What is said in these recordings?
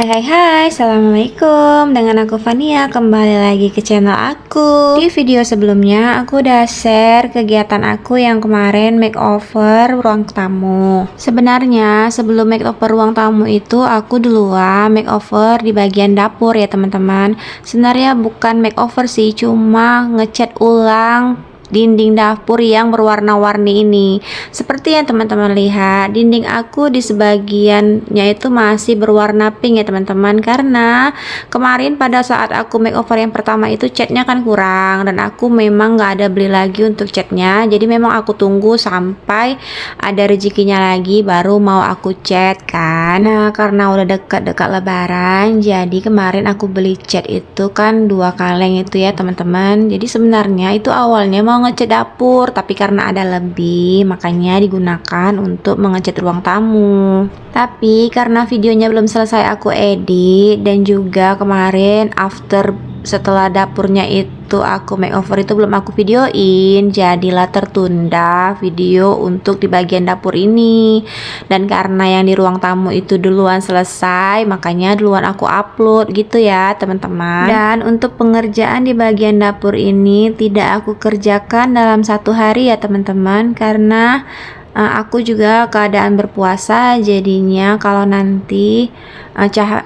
Hai, Assalamualaikum. Dengan aku Fania, kembali lagi ke channel aku. Di video sebelumnya aku udah share kegiatan aku yang kemarin makeover ruang tamu. Sebenarnya sebelum makeover ruang tamu itu aku duluan makeover di bagian dapur ya teman-teman. Sebenarnya bukan makeover sih, cuma ngecat ulang dinding dapur yang berwarna-warni ini. Seperti yang teman-teman lihat, dinding aku di sebagiannya itu masih berwarna pink ya teman-teman, karena kemarin pada saat aku makeover yang pertama itu catnya kan kurang, dan aku memang nggak ada beli lagi untuk catnya. Jadi memang aku tunggu sampai ada rezekinya lagi baru mau aku cat kan. Nah, karena udah dekat-dekat lebaran, jadi kemarin aku beli cat itu kan 2 kaleng itu ya teman-teman. Jadi sebenarnya itu awalnya mau ngecat dapur, tapi karena ada lebih makanya digunakan untuk mengecat ruang tamu. Tapi karena videonya belum selesai aku edit, dan juga kemarin setelah dapurnya itu aku makeover itu belum aku videoin, jadilah tertunda video untuk di bagian dapur ini. Dan karena yang di ruang tamu itu duluan selesai, makanya duluan aku upload gitu ya teman-teman. Dan untuk pengerjaan di bagian dapur ini tidak aku kerjakan dalam 1 hari ya teman-teman, karena aku juga keadaan berpuasa, jadinya kalau nanti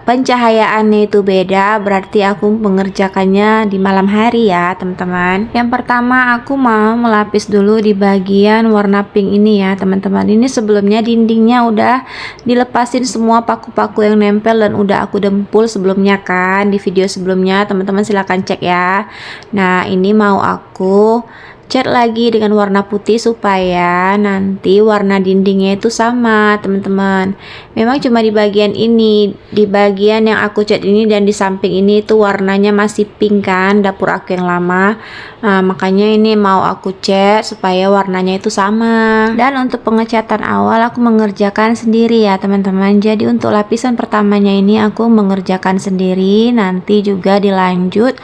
pencahayaannya itu beda, berarti aku mengerjakannya di malam hari ya teman-teman. Yang pertama aku mau melapis dulu di bagian warna pink ini ya teman-teman. Ini sebelumnya dindingnya udah dilepasin semua paku-paku yang nempel dan udah aku dempul sebelumnya kan, di video sebelumnya teman-teman silahkan cek ya. Nah, ini mau aku cat lagi dengan warna putih supaya nanti warna dindingnya itu sama teman-teman. Memang cuma di bagian ini, di bagian yang aku cat ini dan di samping ini itu warnanya masih pink kan, dapur aku yang lama. Nah, makanya ini mau aku cat supaya warnanya itu sama. Dan untuk pengecatan awal aku mengerjakan sendiri ya teman-teman. Jadi untuk lapisan pertamanya ini aku mengerjakan sendiri, nanti juga dilanjut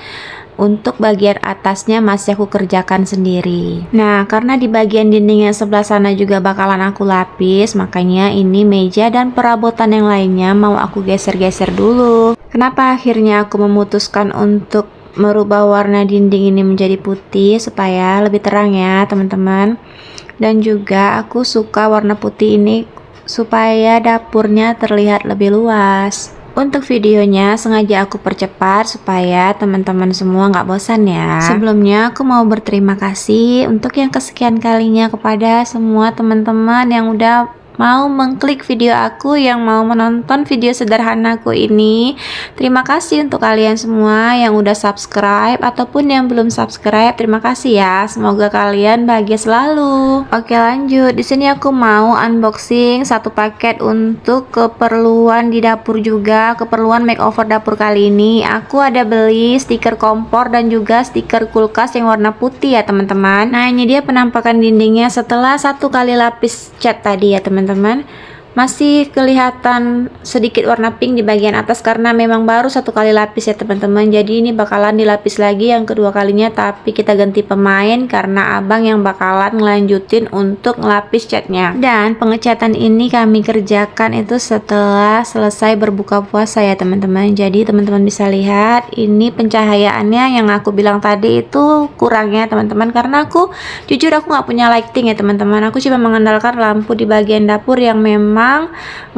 untuk bagian atasnya masih aku kerjakan sendiri. Nah, karena di bagian dinding yang sebelah sana juga bakalan aku lapis, makanya ini meja dan perabotan yang lainnya mau aku geser-geser dulu. Kenapa akhirnya aku memutuskan untuk merubah warna dinding ini menjadi putih supaya lebih terang ya teman-teman. Dan juga aku suka warna putih ini supaya dapurnya terlihat lebih luas. Untuk videonya sengaja aku percepat supaya teman-teman semua nggak bosan ya. Sebelumnya aku mau berterima kasih untuk yang kesekian kalinya kepada semua teman-teman yang udah mau mengklik video aku, yang mau menonton video sederhanaku ini. Terima kasih untuk kalian semua yang udah subscribe ataupun yang belum subscribe. Terima kasih ya. Semoga kalian bahagia selalu. Oke, lanjut. Di sini aku mau unboxing satu paket untuk keperluan di dapur juga, keperluan makeover dapur kali ini. Aku ada beli stiker kompor dan juga stiker kulkas yang warna putih ya teman-teman. Nah, ini dia penampakan dindingnya setelah 1 kali lapis cat tadi ya teman-teman. Masih kelihatan sedikit warna pink di bagian atas karena memang baru 1 kali lapis ya teman-teman. Jadi ini bakalan dilapis lagi yang kedua kalinya, tapi kita ganti pemain karena abang yang bakalan ngelanjutin untuk ngelapis catnya. Dan pengecatan ini kami kerjakan itu setelah selesai berbuka puasa ya teman-teman. Jadi teman-teman bisa lihat ini pencahayaannya yang aku bilang tadi itu kurangnya teman-teman, karena aku jujur aku nggak punya lighting ya teman-teman. Aku cuma mengandalkan lampu di bagian dapur yang memang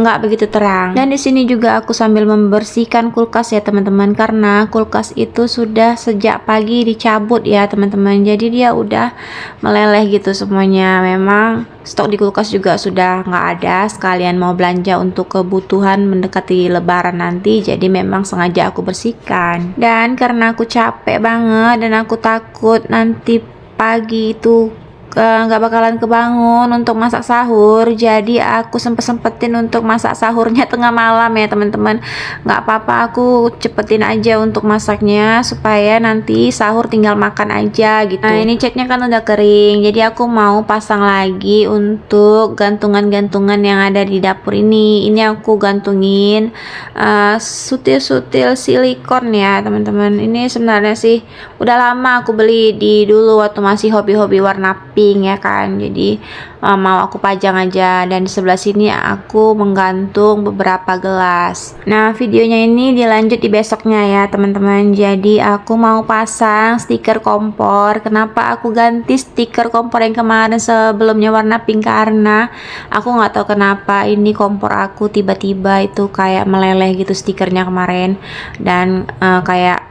nggak begitu terang. Dan di sini juga aku sambil membersihkan kulkas ya teman-teman, karena kulkas itu sudah sejak pagi dicabut ya teman-teman. Jadi dia udah meleleh gitu semuanya. Memang stok di kulkas juga sudah nggak ada, sekalian mau belanja untuk kebutuhan mendekati lebaran nanti, jadi memang sengaja aku bersihkan. Dan karena aku capek banget dan aku takut nanti pagi itu nggak bakalan kebangun untuk masak sahur, jadi aku sempetin untuk masak sahurnya tengah malam ya teman-teman. Nggak apa-apa, aku cepetin aja untuk masaknya supaya nanti sahur tinggal makan aja gitu. Nah, ini catnya kan udah kering, jadi aku mau pasang lagi untuk gantungan-gantungan yang ada di dapur ini. Ini aku gantungin sutil-sutil silikon ya teman-teman. Ini sebenarnya sih udah lama aku beli, di dulu waktu masih hobi-hobi warna pink. pink ya kan. Jadi mau aku pajang aja, dan di sebelah sini aku menggantung beberapa gelas. Nah, videonya ini dilanjut di besoknya ya teman-teman. Jadi aku mau pasang stiker kompor. Kenapa aku ganti stiker kompor yang kemarin sebelumnya warna pink? Karena aku nggak tahu kenapa ini kompor aku tiba-tiba itu kayak meleleh gitu stikernya kemarin, dan kayak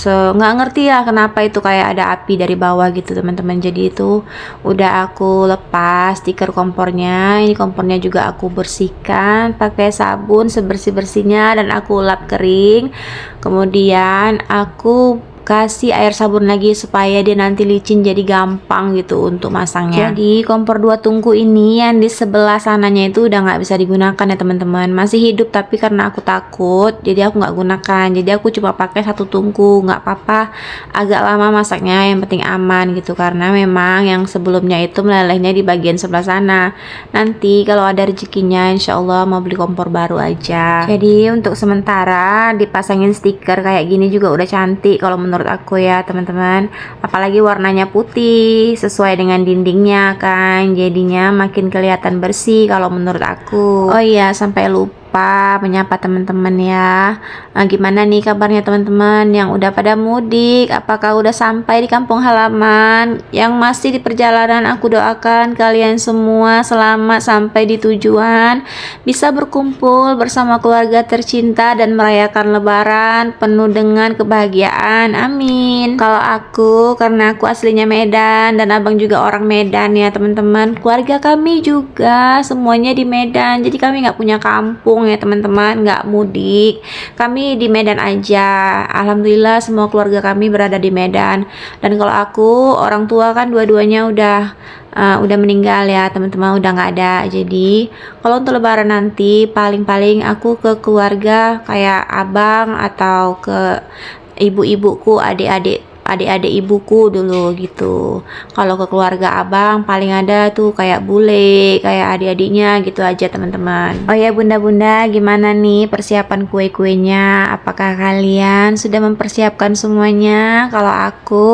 nggak ngerti ya kenapa itu kayak ada api dari bawah gitu teman-teman. Jadi itu udah aku lepas stiker kompornya. Ini kompornya juga aku bersihkan pakai sabun sebersih-bersihnya dan aku lap kering. Kemudian aku kasih air sabun lagi supaya dia nanti licin, jadi gampang gitu untuk masangnya. Jadi kompor 2 tungku ini yang di sebelah sananya itu udah nggak bisa digunakan ya teman-teman. Masih hidup tapi karena aku takut jadi aku nggak gunakan. Jadi aku cuma pakai 1 tungku. Nggak apa-apa agak lama masaknya, yang penting aman gitu, karena memang yang sebelumnya itu melelehnya di bagian sebelah sana. Nanti kalau ada rezekinya insya Allah mau beli kompor baru aja. Jadi untuk sementara dipasangin stiker kayak gini juga udah cantik kalau menurut aku ya teman-teman. Apalagi warnanya putih sesuai dengan dindingnya kan, jadinya makin kelihatan bersih kalau menurut aku. Oh iya, sampai lupa menyapa teman-teman ya. Gimana nih kabarnya teman-teman yang udah pada mudik? Apakah udah sampai di kampung halaman? Yang masih di perjalanan, aku doakan kalian semua selamat sampai di tujuan, bisa berkumpul bersama keluarga tercinta dan merayakan lebaran penuh dengan kebahagiaan. Amin. Kalau aku, karena aku aslinya Medan dan abang juga orang Medan ya teman-teman, keluarga kami juga semuanya di Medan, jadi kami nggak punya kampung ya teman-teman, nggak mudik, kami di Medan aja. Alhamdulillah semua keluarga kami berada di Medan. Dan kalau aku, orang tua kan dua-duanya udah meninggal ya teman-teman, udah nggak ada. Jadi kalau untuk lebaran nanti paling-paling aku ke keluarga kayak abang atau ke ibu-ibuku, adik-adik ibuku dulu gitu. Kalau ke keluarga abang paling ada tuh kayak bule, kayak adik-adiknya gitu aja teman-teman. Oh ya bunda-bunda, gimana nih persiapan kue-kuenya? Apakah kalian sudah mempersiapkan semuanya? Kalau aku,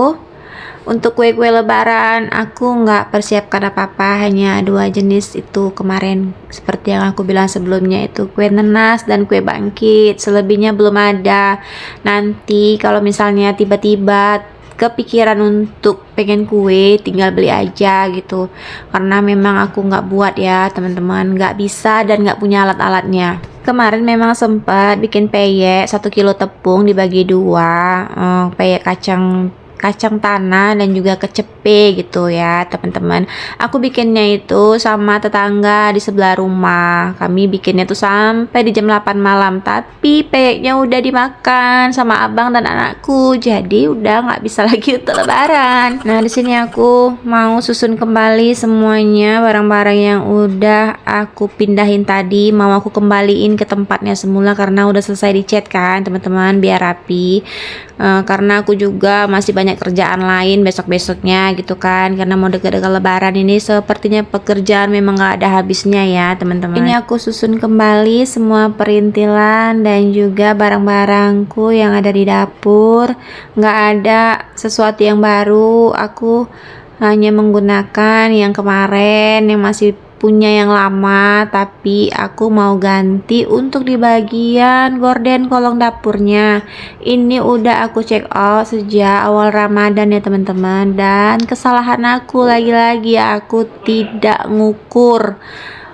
untuk kue-kue lebaran aku nggak persiapkan apa-apa, hanya 2 jenis itu kemarin seperti yang aku bilang sebelumnya, itu kue nanas dan kue bangkit. Selebihnya belum ada. Nanti kalau misalnya tiba-tiba kepikiran untuk pengen kue, tinggal beli aja gitu, karena memang aku nggak buat ya teman-teman, nggak bisa dan nggak punya alat-alatnya. Kemarin memang sempat bikin peyek 1 kilo tepung dibagi 2, peyek kacang tanah dan juga kecepe gitu ya teman-teman. Aku bikinnya itu sama tetangga di sebelah rumah. Kami bikinnya tuh sampai di jam 8 malam, tapi peyeknya udah dimakan sama abang dan anakku, jadi udah nggak bisa lagi untuk lebaran. Nah, di sini aku mau susun kembali semuanya, barang-barang yang udah aku pindahin tadi mau aku kembaliin ke tempatnya semula karena udah selesai dicat kan teman-teman, biar rapi. Karena aku juga masih banyak kerjaan lain besok-besoknya gitu kan, karena mau dekat-dekat lebaran ini sepertinya pekerjaan memang gak ada habisnya ya teman-teman. Ini aku susun kembali semua perintilan dan juga barang-barangku yang ada di dapur. Gak ada sesuatu yang baru, aku hanya menggunakan yang kemarin yang masih punya yang lama, tapi aku mau ganti untuk di bagian gorden kolong dapurnya. Ini udah aku check out sejak awal Ramadan ya teman-teman, dan kesalahan aku lagi-lagi, aku tidak ngukur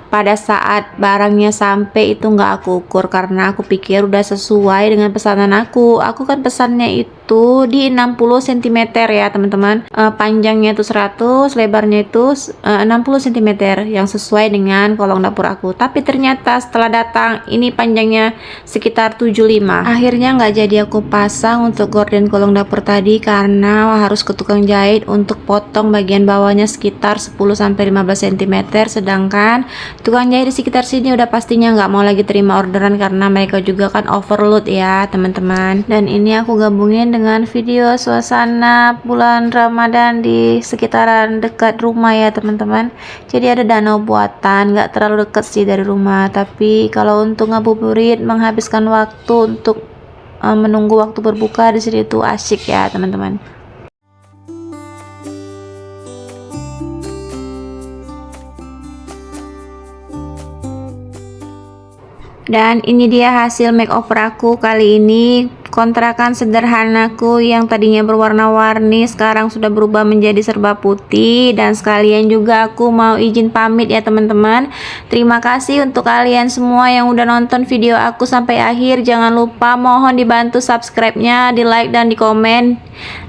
pada saat barangnya sampai, itu nggak aku ukur karena aku pikir udah sesuai dengan pesanan aku. Aku kan pesannya itu di 60 cm ya teman-teman, panjangnya itu 100, lebarnya itu 60 cm yang sesuai dengan kolong dapur aku. Tapi ternyata setelah datang ini panjangnya sekitar 75. Akhirnya nggak jadi aku pasang untuk gorden kolong dapur tadi karena harus ke tukang jahit untuk potong bagian bawahnya sekitar 10-15 cm, sedangkan tukang jahit di sekitar sini udah pastinya nggak mau lagi terima orderan karena mereka juga kan overload ya teman-teman. Dan ini aku gabungin dengan video suasana bulan Ramadan di sekitaran dekat rumah ya teman-teman. Jadi ada danau buatan, nggak terlalu dekat sih dari rumah, tapi kalau untuk ngabuburit menghabiskan waktu untuk menunggu waktu berbuka di sini tuh asyik ya teman-teman. Dan ini dia hasil makeover aku kali ini. Kontrakan sederhanaku yang tadinya berwarna-warni sekarang sudah berubah menjadi serba putih. Dan sekalian juga aku mau izin pamit ya teman-teman. Terima kasih untuk kalian semua yang udah nonton video aku sampai akhir. Jangan lupa mohon dibantu subscribe-nya, di like dan di komen.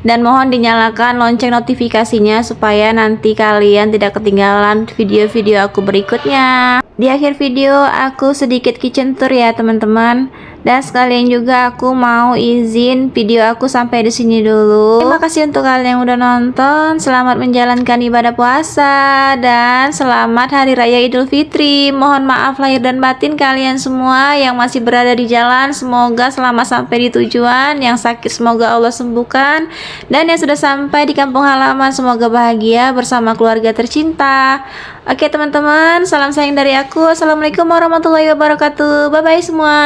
Dan mohon dinyalakan lonceng notifikasinya supaya nanti kalian tidak ketinggalan video-video aku berikutnya. Di akhir video aku sedikit kitchen tour ya teman-teman. Dan sekalian juga aku mau izin video aku sampai di sini dulu. Terima kasih untuk kalian yang udah nonton. Selamat menjalankan ibadah puasa dan selamat Hari Raya Idul Fitri. Mohon maaf lahir dan batin kalian semua yang masih berada di jalan. Semoga selamat sampai di tujuan. Yang sakit semoga Allah sembuhkan. Dan yang sudah sampai di kampung halaman semoga bahagia bersama keluarga tercinta. Oke teman-teman, salam sayang dari aku. Assalamualaikum warahmatullahi wabarakatuh. Bye bye semua.